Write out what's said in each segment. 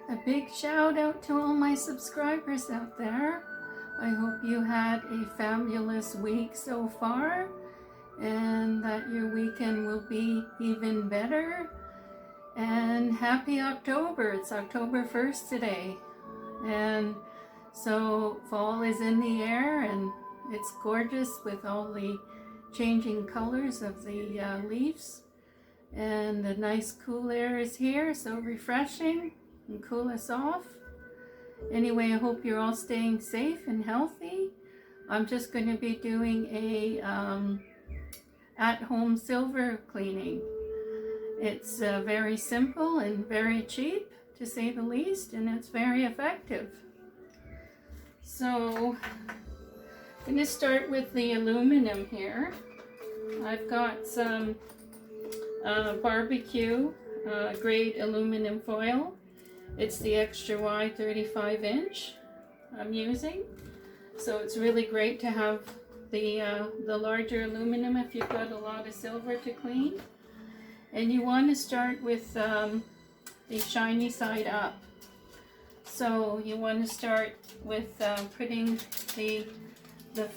A big shout out to all my subscribers out there. I hope you had a fabulous week so far and that your weekend will be even better. And happy October. It's October 1st today. And so fall is in the air and it's gorgeous with all the changing colors of the leaves. And the nice cool air is here, so refreshing and cool us off. Anyway, I hope you're all staying safe and healthy. I'm just going to be doing a at-home silver cleaning. It's very simple and very cheap, to say the least, and it's very effective. So I'm going to start with the aluminum here. I've got some barbecue grade aluminum foil. It's the extra wide 35-inch I'm using. So it's really great to have the larger aluminum if you've got a lot of silver to clean. And you want to start with the shiny side up. So you want to start with putting the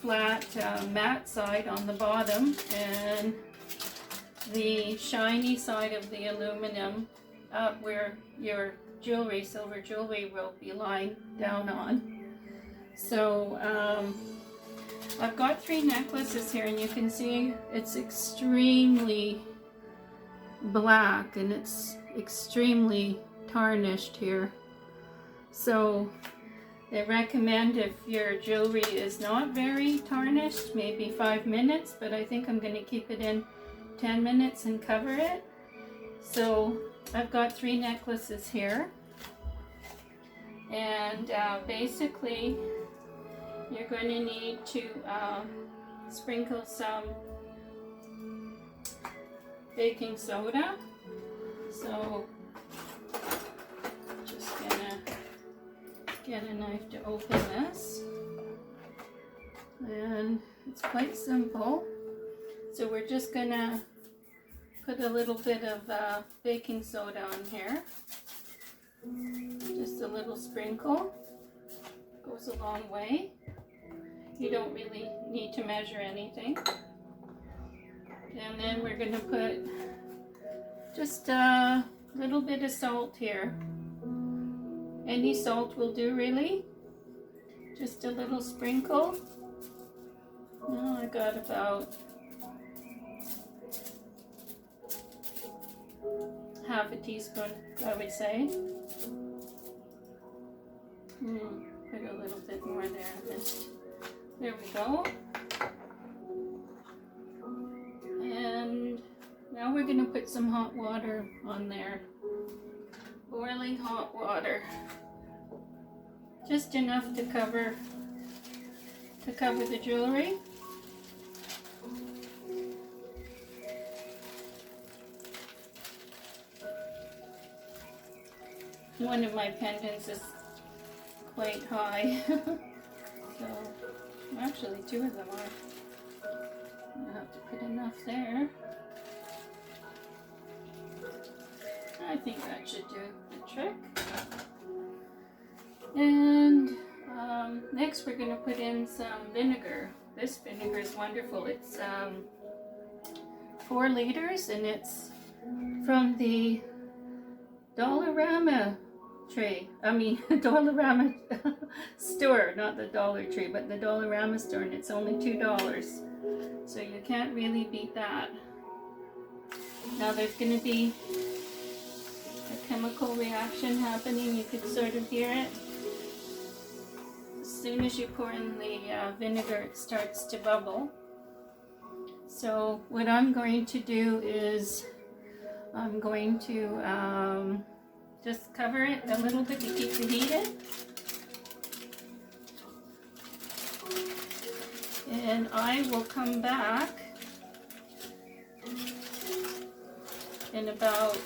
flat matte side on the bottom and the shiny side of the aluminum up where your jewelry, silver jewelry, will be lying down on. So I've got 3 necklaces here, and you can see it's extremely black and it's extremely tarnished here. So they recommend, if your jewelry is not very tarnished, maybe 5 minutes, but I think I'm going to keep it in 10 minutes and cover it. So I've got 3 necklaces here, and basically you're going to need to sprinkle some baking soda. So just gonna get a knife to open this, and it's quite simple. So we're just gonna put a little bit of baking soda on here. Just a little sprinkle. Goes a long way. You don't really need to measure anything. And then we're gonna put just a little bit of salt here. Any salt will do, really. Just a little sprinkle. Oh, I got about half a teaspoon, I would say. Put a little bit more there. There we go. And now we're going to put some hot water on there. Boiling hot water. Just enough to cover the jewelry. One of my pendants is quite high, so actually 2 of them are. I'll have to put enough there. I think that should do the trick. And next we're going to put in some vinegar. This vinegar is wonderful. It's 4 liters, and it's from the Dollarama Dollarama store, not the Dollar Tree, but the Dollarama store, and it's only $2. So you can't really beat that. Now there's going to be a chemical reaction happening. You could sort of hear it. As soon as you pour in the vinegar, it starts to bubble. So what I'm going to do is I'm going to just cover it a little bit to keep the heat in. And I will come back in about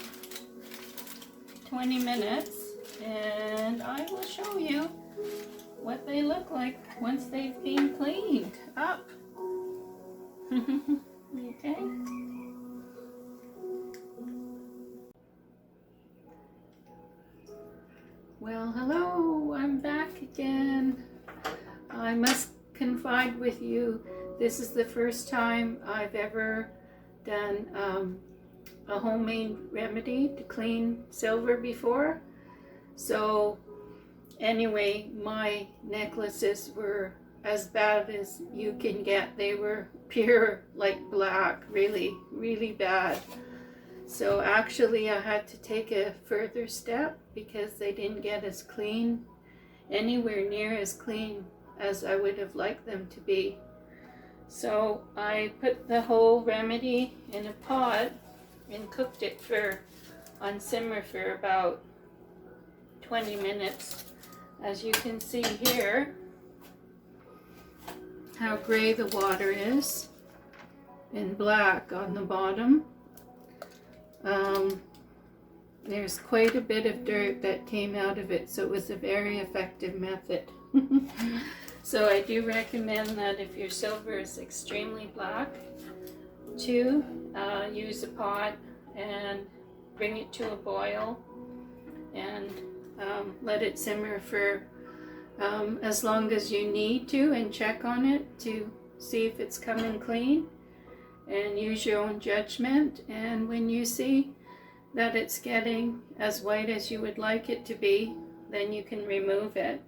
20 minutes and I will show you what they look like once they've been cleaned up. Okay. Well, hello, I'm back again. I must confide with you, this is the first time I've ever done a homemade remedy to clean silver before. So anyway, my necklaces were as bad as you can get. They were pure like black, really, really bad. So actually I had to take a further step because they didn't get as clean, anywhere near as clean as I would have liked them to be. So I put the whole remedy in a pot and cooked it on simmer for about 20 minutes. As you can see here, how gray the water is and black on the bottom. There's quite a bit of dirt that came out of it, so it was a very effective method. So I do recommend that if your silver is extremely black, to use a pot and bring it to a boil and let it simmer for as long as you need to, and check on it to see if it's coming clean, and use your own judgment. And when you see that it's getting as white as you would like it to be, then you can remove it.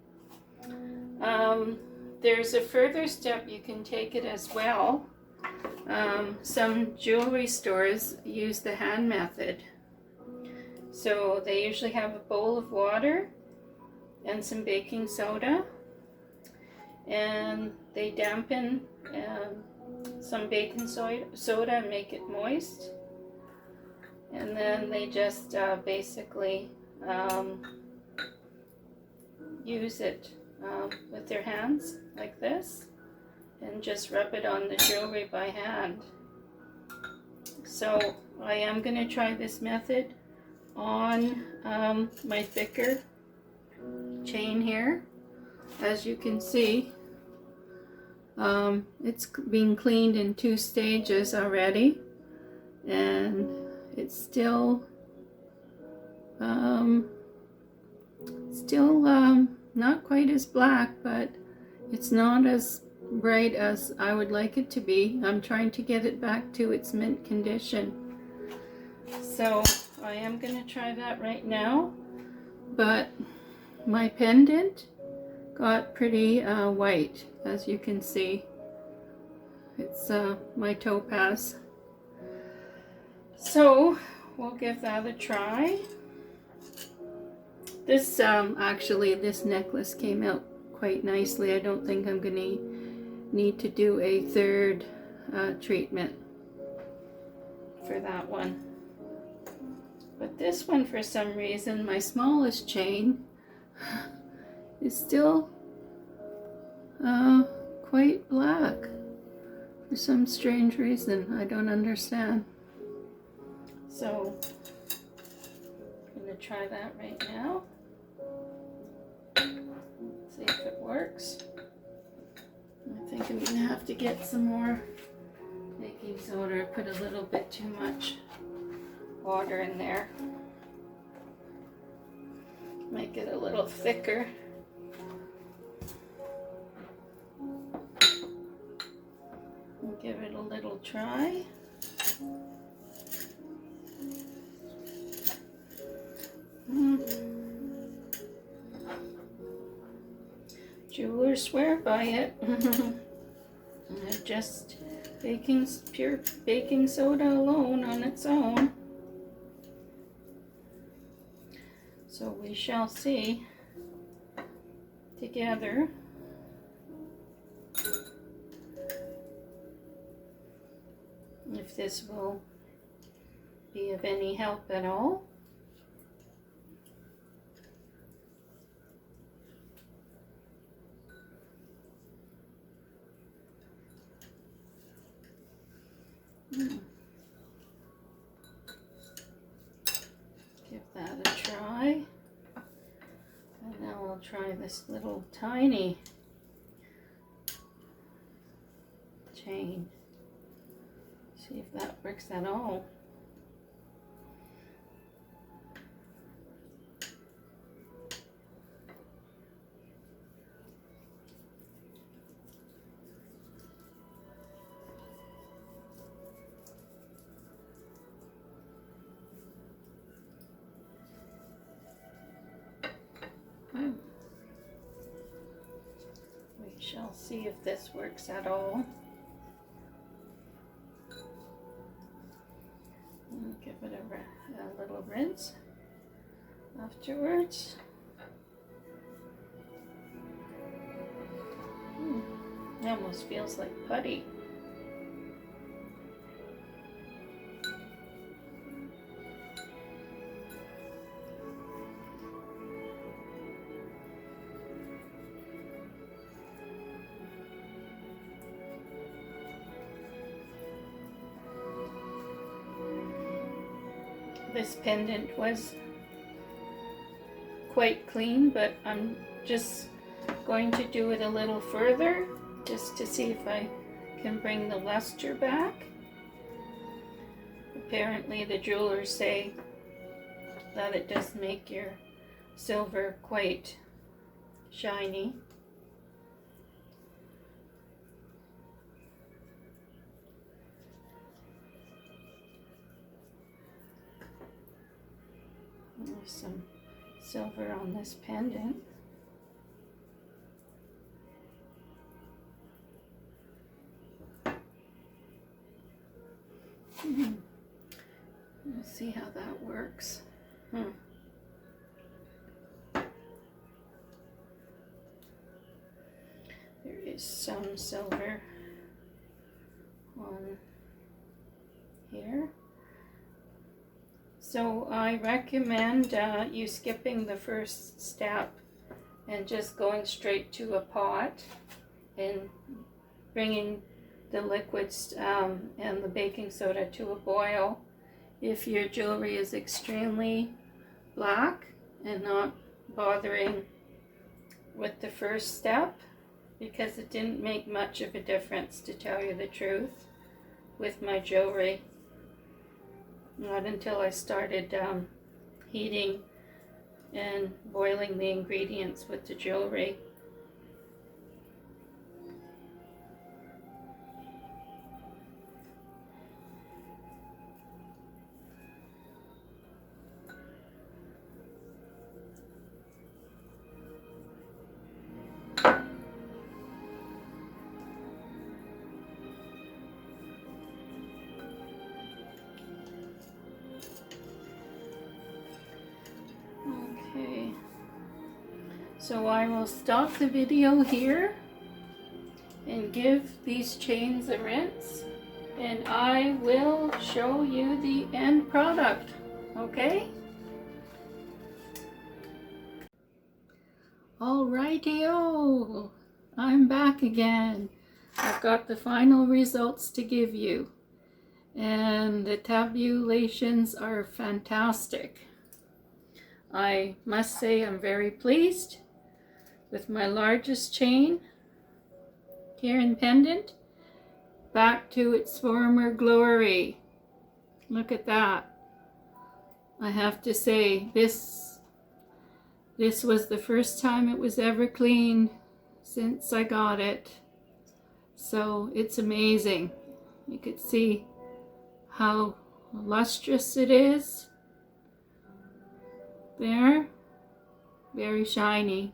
There's a further step you can take it as well. Some jewelry stores use the hand method. So they usually have a bowl of water and some baking soda, and they dampen some baking soda and make it moist, and then they just basically use it with their hands like this and just rub it on the jewelry by hand. So I am going to try this method on my thicker chain here. As you can see, it's being cleaned in 2 stages already, and it's still not quite as black, but it's not as bright as I would like it to be. I'm trying to get it back to its mint condition. So I am going to try that right now, but my pendant got pretty white, as you can see. It's my topaz. So we'll give that a try. This actually, this necklace came out quite nicely. I don't think I'm going to need to do a third treatment for that one. But this one, for some reason, my smallest chain is still quite black for some strange reason. I don't understand. So I'm going to try that right now. See if it works. I think I'm going to have to get some more baking soda. I put a little bit too much water in there. Make it a little thicker. And give it a little try. Jewelers swear by it. Just pure baking soda alone on its own. So we shall see together if this will be of any help at all. Give that a try. And now I'll try this little tiny chain. See if that works at all. see if this works at all. And give it a little rinse afterwards. It almost feels like putty. This pendant was quite clean, but I'm just going to do it a little further just to see if I can bring the luster back. Apparently the jewelers say that it does make your silver quite shiny. There's some silver on this pendant. Let's see how that works. There is some silver on here. So I recommend you skipping the first step and just going straight to a pot and bringing the liquids and the baking soda to a boil. If your jewelry is extremely black and not bothering with the first step, because it didn't make much of a difference, to tell you the truth, with my jewelry. Not until I started heating and boiling the ingredients with the jewelry. So I will stop the video here and give these chains a rinse, and I will show you the end product, okay? Alrighty-o, I'm back again. I've got the final results to give you, and the tabulations are fantastic. I must say I'm very pleased with my largest chain here in pendant, back to its former glory. Look at that. I have to say, this was the first time it was ever cleaned since I got it. So it's amazing. You could see how lustrous it is. There, very shiny.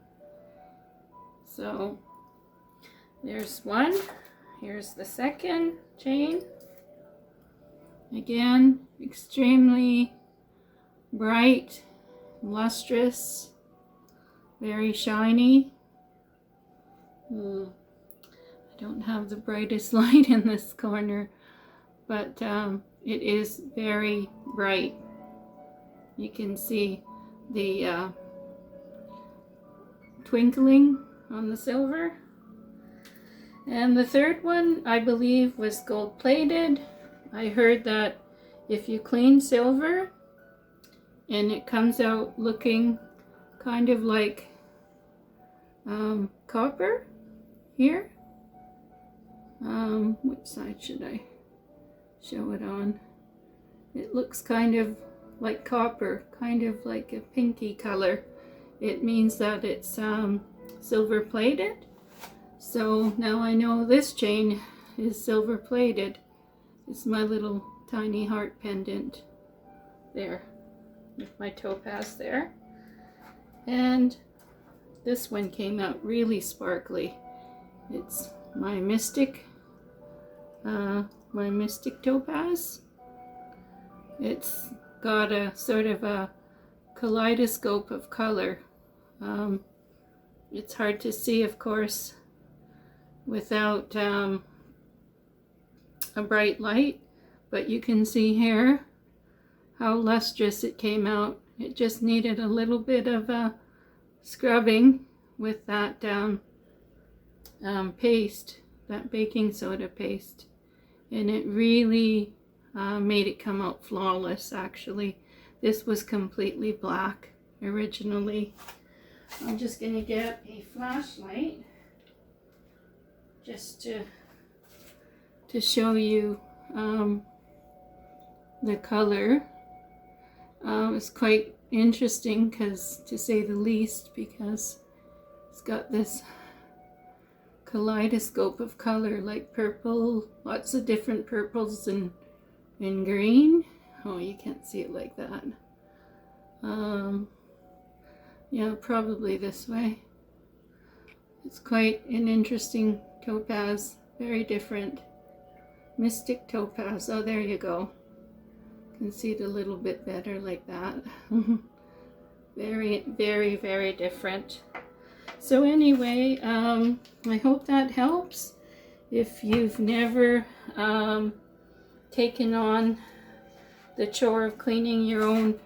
So there's one. Here's the second chain. Again, extremely bright, lustrous, very shiny. I don't have the brightest light in this corner, but it is very bright. You can see the twinkling on the silver. And the third one, I believe, was gold plated. I heard that if you clean silver and it comes out looking kind of like copper here, which side should I show it on? It looks kind of like copper, kind of like a pinky color. It means that it's silver plated. So now I know this chain is silver plated. It's my little tiny heart pendant there with my topaz there. And this one came out really sparkly. It's my mystic topaz. It's got a sort of a kaleidoscope of color. It's hard to see, of course, without a bright light, but you can see here how lustrous it came out. It just needed a little bit of scrubbing with that paste, that baking soda paste, and it really made it come out flawless. Actually, this was completely black originally. I'm just going to get a flashlight just to show you the color. It's quite interesting, to say the least, because it's got this kaleidoscope of color, like purple, lots of different purples and green. Oh, you can't see it like that. Yeah, probably this way. It's quite an interesting topaz, very different. Mystic topaz. Oh, there you go. You can see it a little bit better like that. Very, very, very different. So anyway, I hope that helps. If you've never taken on the chore of cleaning your own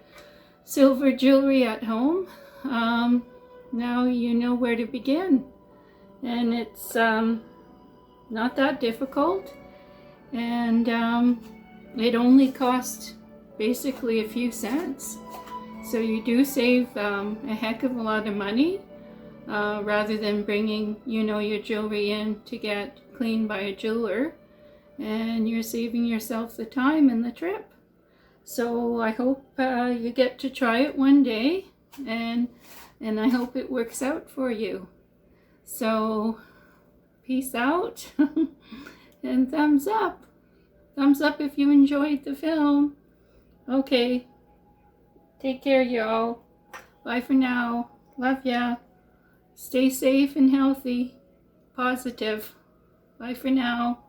silver jewelry at home, now you know where to begin. And it's not that difficult, and it only costs basically a few cents. So you do save a heck of a lot of money, rather than bringing, your jewelry in to get cleaned by a jeweler, and you're saving yourself the time and the trip. So I hope you get to try it one day, and I hope it works out for you. So peace out and thumbs up. Thumbs up if you enjoyed the film. Okay, take care, y'all. Bye for now. Love ya. Stay safe and healthy. Positive. Bye for now.